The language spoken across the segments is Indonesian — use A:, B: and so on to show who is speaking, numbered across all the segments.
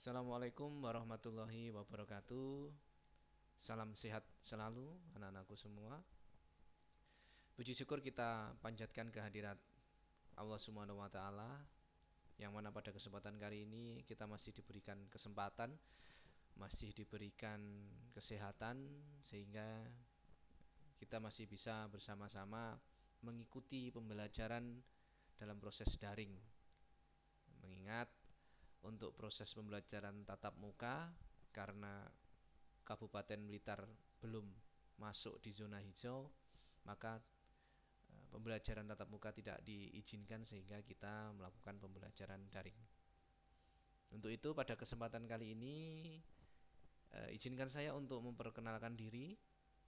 A: Assalamualaikum warahmatullahi wabarakatuh. Salam sehat selalu anak-anakku semua. Puji syukur kita panjatkan kehadirat Allah Subhanahu wa taala yang mana pada kesempatan kali ini kita masih diberikan kesempatan, masih diberikan kesehatan sehingga kita masih bisa bersama-sama mengikuti pembelajaran dalam proses daring. Mengingat untuk proses pembelajaran tatap muka karena Kabupaten Blitar belum masuk di zona hijau, maka pembelajaran tatap muka tidak diizinkan sehingga kita melakukan pembelajaran daring. Untuk itu pada kesempatan kali ini izinkan saya untuk memperkenalkan diri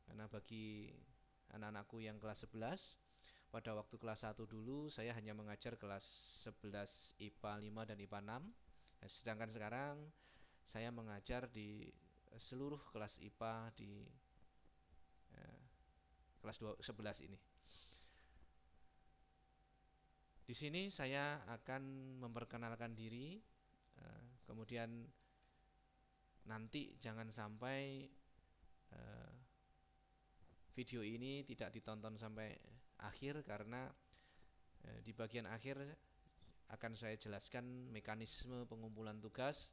A: karena bagi anak-anakku yang kelas 11 pada waktu kelas 1 dulu saya hanya mengajar kelas 11 IPA 5 dan IPA 6. Sedangkan sekarang saya mengajar di seluruh kelas IPA di kelas 11 ini. Di sini saya akan memperkenalkan diri, kemudian nanti jangan sampai video ini tidak ditonton sampai akhir karena di bagian akhir akan saya jelaskan mekanisme pengumpulan tugas,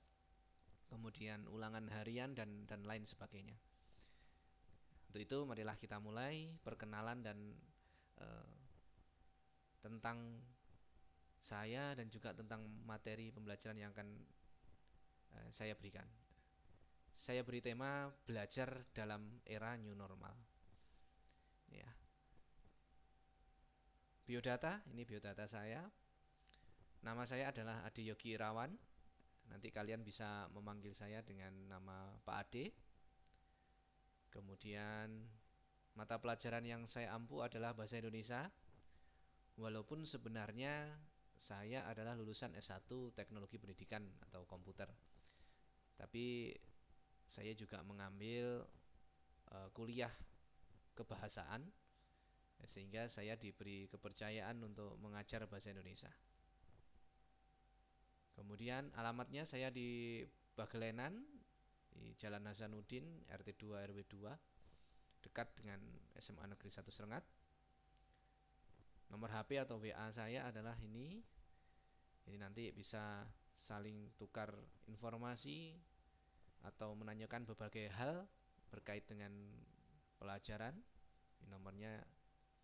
A: kemudian ulangan harian dan lain sebagainya. Untuk itu marilah kita mulai perkenalan dan tentang saya dan juga tentang materi pembelajaran yang akan saya berikan. Saya beri tema belajar dalam era new normal. Ya. Biodata, ini biodata saya. Nama saya adalah Ade Yogi Irawan. Nanti kalian bisa memanggil saya dengan nama Pak Ade. Kemudian mata pelajaran yang saya ampu adalah bahasa Indonesia. Walaupun sebenarnya saya adalah lulusan S1 Teknologi Pendidikan atau Komputer. Tapi saya juga mengambil kuliah kebahasaan sehingga saya diberi kepercayaan untuk mengajar bahasa Indonesia. Kemudian alamatnya saya di Bagelenan di Jalan Hasanuddin RT 2 RW 2 dekat dengan SMA Negeri 1 Serengat. Nomor HP atau WA saya adalah ini. Jadi nanti bisa saling tukar informasi atau menanyakan berbagai hal berkait dengan pelajaran. Ini nomornya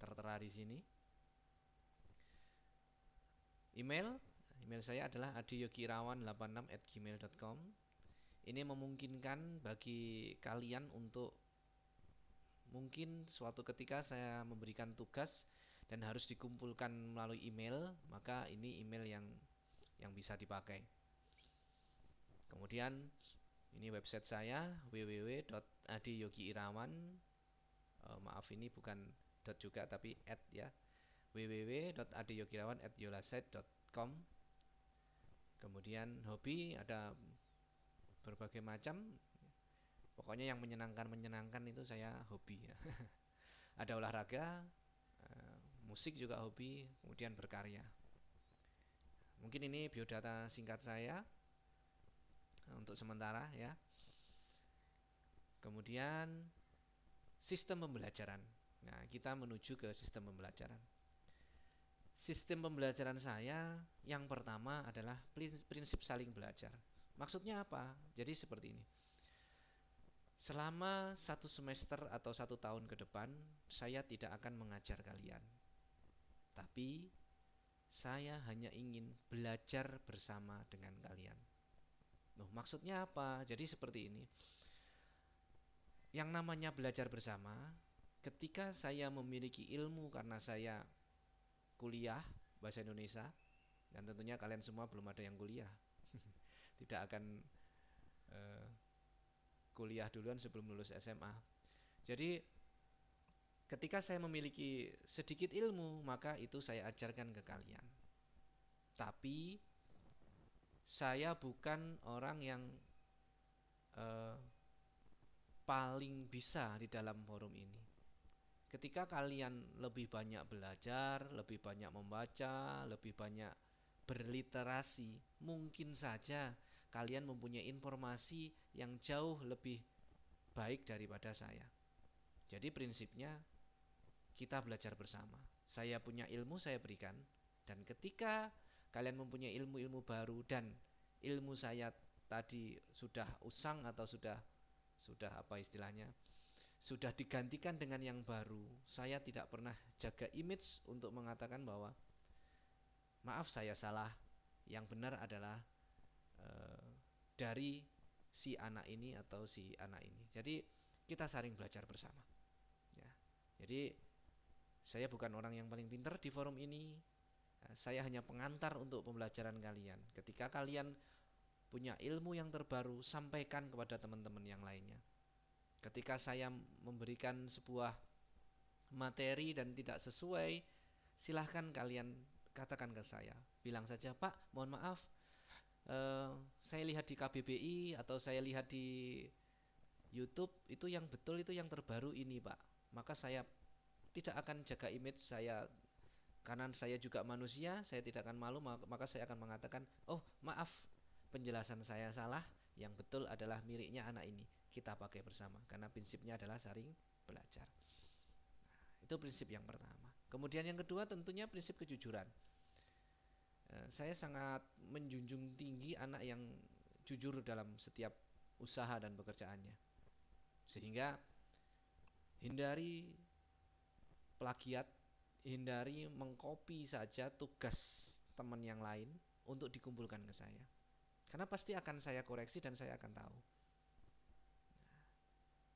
A: tertera di sini. Email saya adalah adeyogirawan86@gmail.com. Ini memungkinkan bagi kalian untuk mungkin suatu ketika saya memberikan tugas dan harus dikumpulkan melalui email, maka ini email yang bisa dipakai. Kemudian ini website saya www.adeyogiirawan. Maaf ini bukan dot juga tapi at ya. www.adeyogirawan@yolasite.com. Kemudian hobi ada berbagai macam. Pokoknya yang menyenangkan itu saya hobi ya. Ada olahraga, musik juga hobi, kemudian berkarya. Mungkin ini biodata singkat saya untuk sementara ya. Kemudian sistem pembelajaran. Nah, kita menuju ke sistem pembelajaran. Sistem pembelajaran saya yang pertama adalah prinsip saling belajar. Maksudnya apa? Jadi seperti ini. Selama 1 semester atau 1 tahun ke depan, saya tidak akan mengajar kalian. Tapi saya hanya ingin belajar bersama dengan kalian. Loh, maksudnya apa? Jadi seperti ini. Yang namanya belajar bersama, ketika saya memiliki ilmu karena saya kuliah bahasa Indonesia, dan tentunya kalian semua belum ada yang kuliah. Tidak akan kuliah duluan sebelum lulus SMA. Jadi ketika saya memiliki sedikit ilmu, maka itu saya ajarkan ke kalian. Tapi saya bukan orang yang paling bisa di dalam forum ini. Ketika kalian lebih banyak belajar, lebih banyak membaca, lebih banyak berliterasi, mungkin saja kalian mempunyai informasi yang jauh lebih baik daripada saya. Jadi prinsipnya kita belajar bersama. Saya punya ilmu, saya berikan. Dan ketika kalian mempunyai ilmu-ilmu baru dan ilmu saya tadi sudah usang atau sudah apa istilahnya, sudah digantikan dengan yang baru, saya tidak pernah jaga image untuk mengatakan bahwa maaf saya salah, yang benar adalah dari si anak ini atau si anak ini. Jadi kita saling belajar bersama. Ya. Jadi saya bukan orang yang paling pintar di forum ini. Saya hanya pengantar untuk pembelajaran kalian. Ketika kalian punya ilmu yang terbaru, sampaikan kepada teman-teman yang lainnya. Ketika saya memberikan sebuah materi dan tidak sesuai, silahkan kalian katakan ke saya. Bilang saja, Pak, mohon maaf, saya lihat di KBBI atau saya lihat di YouTube itu yang betul, itu yang terbaru ini, Pak. Maka saya tidak akan jaga image saya, karena saya juga manusia, saya tidak akan malu, maka saya akan mengatakan, oh maaf, penjelasan saya salah, yang betul adalah miliknya anak ini, kita pakai bersama, karena prinsipnya adalah saling belajar. Itu prinsip yang pertama. Kemudian yang kedua tentunya prinsip kejujuran. Saya sangat menjunjung tinggi anak yang jujur dalam setiap usaha dan pekerjaannya. Sehingga hindari plagiat, hindari mengcopy saja tugas teman yang lain untuk dikumpulkan ke saya. Karena pasti akan saya koreksi dan saya akan tahu.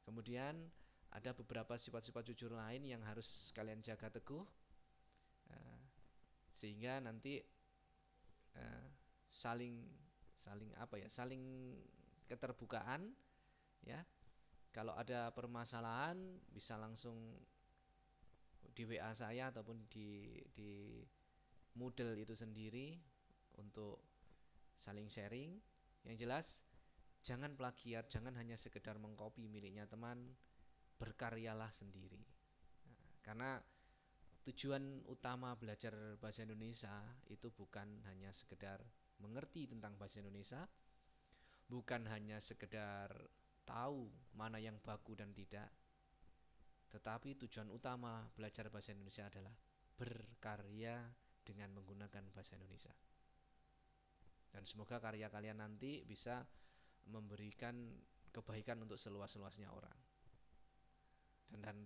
A: Kemudian ada beberapa sifat-sifat jujur lain yang harus kalian jaga teguh, sehingga nanti saling keterbukaan, ya. Kalau ada permasalahan bisa langsung di WA saya ataupun di Moodle itu sendiri untuk saling sharing. Yang jelas jangan plagiat, jangan hanya sekedar mengcopy miliknya teman, berkaryalah sendiri. Karena tujuan utama belajar bahasa Indonesia itu bukan hanya sekedar mengerti tentang bahasa Indonesia, bukan hanya sekedar tahu mana yang baku dan tidak, tetapi tujuan utama belajar bahasa Indonesia adalah berkarya dengan menggunakan bahasa Indonesia. Dan semoga karya kalian nanti bisa memberikan kebaikan untuk seluas-luasnya orang.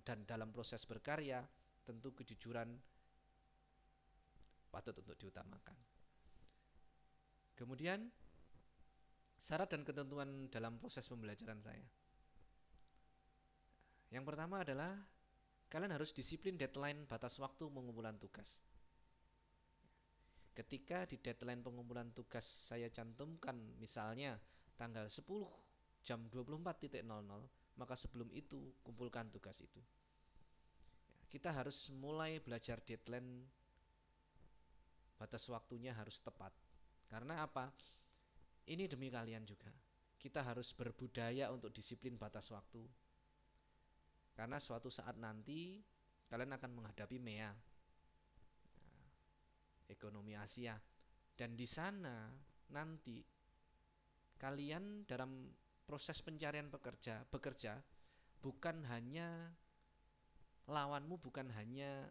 A: Dan dalam proses berkarya tentu kejujuran patut untuk diutamakan. Kemudian syarat dan ketentuan dalam proses pembelajaran saya. Yang pertama adalah kalian harus disiplin deadline batas waktu pengumpulan tugas. Ketika di deadline pengumpulan tugas saya cantumkan misalnya tanggal 10 jam 24.00, maka sebelum itu kumpulkan tugas itu. Kita harus mulai belajar deadline, batas waktunya harus tepat. Karena apa? Ini demi kalian juga. Kita harus berbudaya untuk disiplin batas waktu. Karena suatu saat nanti kalian akan menghadapi MEA, ekonomi Asia, dan di sana nanti kalian dalam proses pencarian bekerja bukan hanya lawanmu, bukan hanya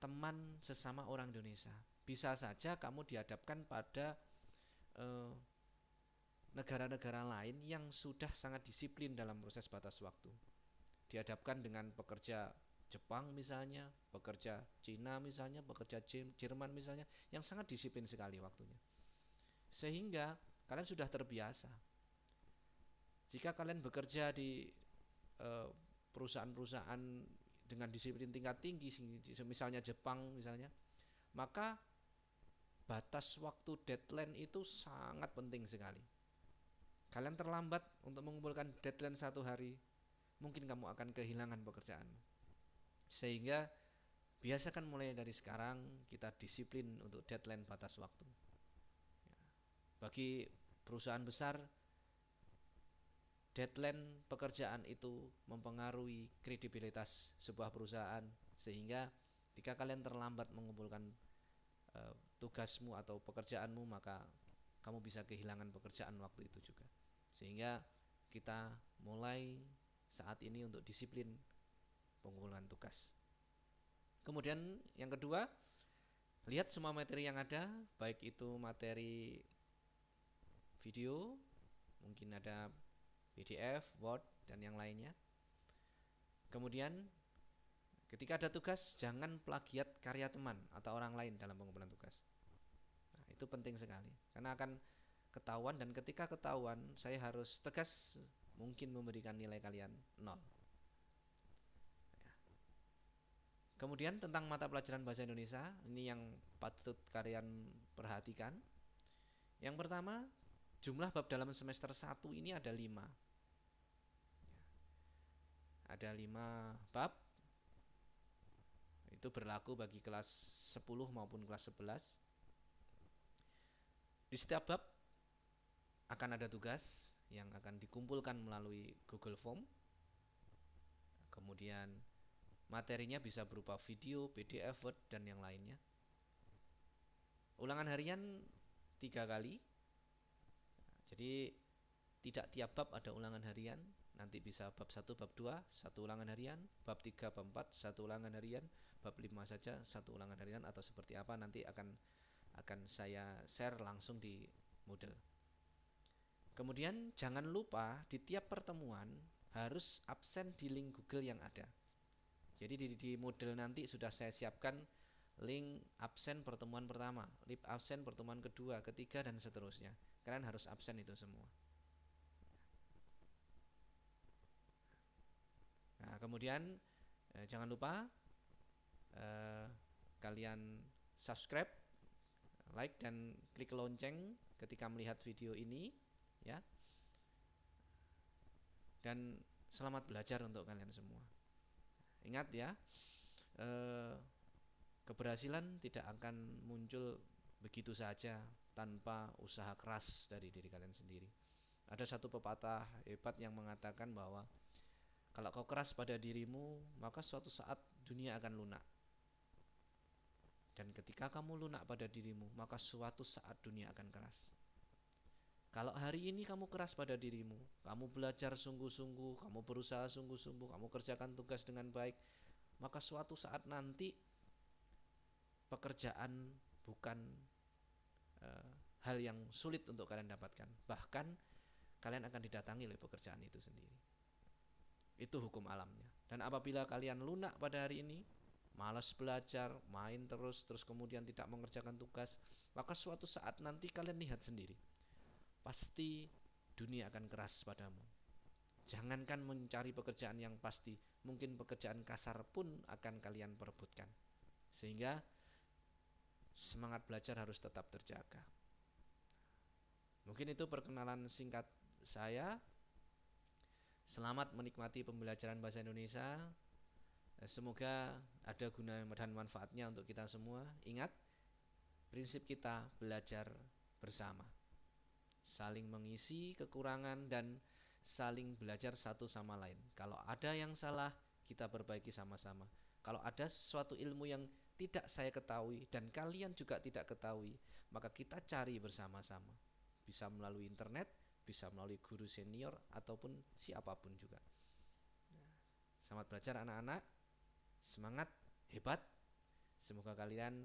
A: teman sesama orang Indonesia. Bisa saja kamu dihadapkan pada negara-negara lain yang sudah sangat disiplin dalam proses batas waktu. Dihadapkan dengan pekerja Jepang misalnya, pekerja Cina misalnya, pekerja Jerman misalnya, yang sangat disiplin sekali waktunya. Sehingga kalian sudah terbiasa. Jika kalian bekerja di perusahaan-perusahaan dengan disiplin tingkat tinggi, misalnya Jepang misalnya, maka batas waktu deadline itu sangat penting sekali. Kalian terlambat untuk mengumpulkan deadline 1 hari, mungkin kamu akan kehilangan pekerjaan. Sehingga biasakan mulai dari sekarang kita disiplin untuk deadline batas waktu. Bagi perusahaan besar, deadline pekerjaan itu mempengaruhi kredibilitas sebuah perusahaan, sehingga jika kalian terlambat mengumpulkan tugasmu atau pekerjaanmu, maka kamu bisa kehilangan pekerjaan waktu itu juga. Sehingga kita mulai saat ini untuk disiplin pengumpulan tugas. Kemudian yang kedua, lihat semua materi yang ada, baik itu materi video, mungkin ada PDF, Word, dan yang lainnya. Kemudian ketika ada tugas, jangan plagiat karya teman atau orang lain dalam pengumpulan tugas. Nah, itu penting sekali, karena akan ketahuan, dan ketika ketahuan, saya harus tegas, mungkin memberikan nilai kalian 0. Kemudian tentang mata pelajaran bahasa Indonesia, ini yang patut kalian perhatikan. Yang pertama, jumlah bab dalam semester 1 ini ada 5. Ada 5 bab. Itu berlaku bagi kelas 10 maupun kelas 11. Di setiap bab akan ada tugas yang akan dikumpulkan melalui Google Form. Kemudian materinya bisa berupa video, PDF, Word, dan yang lainnya. Ulangan harian 3 kali. Jadi tidak tiap bab ada ulangan harian. Nanti bisa bab 1, bab 2, 1 ulangan harian. Bab 3, bab 4, 1 ulangan harian. Bab 5 saja 1 ulangan harian, atau seperti apa nanti akan saya share langsung di Moodle. Kemudian jangan lupa di tiap pertemuan harus absen di link Google yang ada. Jadi di Moodle nanti sudah saya siapkan link absen pertemuan pertama, link absen pertemuan kedua, ketiga, dan seterusnya. Kalian harus absen itu semua. Nah, kemudian jangan lupa kalian subscribe, like, dan klik lonceng ketika melihat video ini, ya. Dan selamat belajar untuk kalian semua. Ingat ya, keberhasilan tidak akan muncul begitu saja tanpa usaha keras dari diri kalian sendiri. Ada satu pepatah hebat yang mengatakan bahwa kalau kau keras pada dirimu, maka suatu saat dunia akan lunak. Dan ketika kamu lunak pada dirimu, maka suatu saat dunia akan keras. Kalau hari ini kamu keras pada dirimu, kamu belajar sungguh-sungguh, kamu berusaha sungguh-sungguh, kamu kerjakan tugas dengan baik, maka suatu saat nanti pekerjaan bukan hal yang sulit untuk kalian dapatkan. Bahkan kalian akan didatangi oleh pekerjaan itu sendiri. Itu hukum alamnya. Dan apabila kalian lunak pada hari ini, malas belajar, main terus kemudian tidak mengerjakan tugas, maka suatu saat nanti kalian lihat sendiri, pasti dunia akan keras padamu. Jangankan mencari pekerjaan yang pasti, mungkin pekerjaan kasar pun akan kalian perebutkan. Sehingga semangat belajar harus tetap terjaga. Mungkin itu perkenalan singkat saya. Selamat menikmati pembelajaran bahasa Indonesia. Semoga ada guna dan manfaatnya untuk kita semua. Ingat, prinsip kita belajar bersama, saling mengisi kekurangan dan saling belajar satu sama lain. Kalau ada yang salah, kita perbaiki sama-sama. Kalau ada suatu ilmu yang tidak saya ketahui dan kalian juga tidak ketahui, maka kita cari bersama-sama. Bisa melalui internet, bisa melalui guru senior, ataupun siapapun juga. Selamat belajar anak-anak. Semangat, hebat. Semoga kalian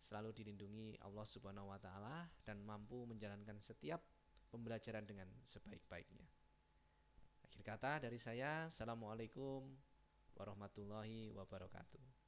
A: selalu dilindungi Allah Subhanahu wa taala dan mampu menjalankan setiap pembelajaran dengan sebaik-baiknya. Akhir kata dari saya, Assalamualaikum warahmatullahi wabarakatuh.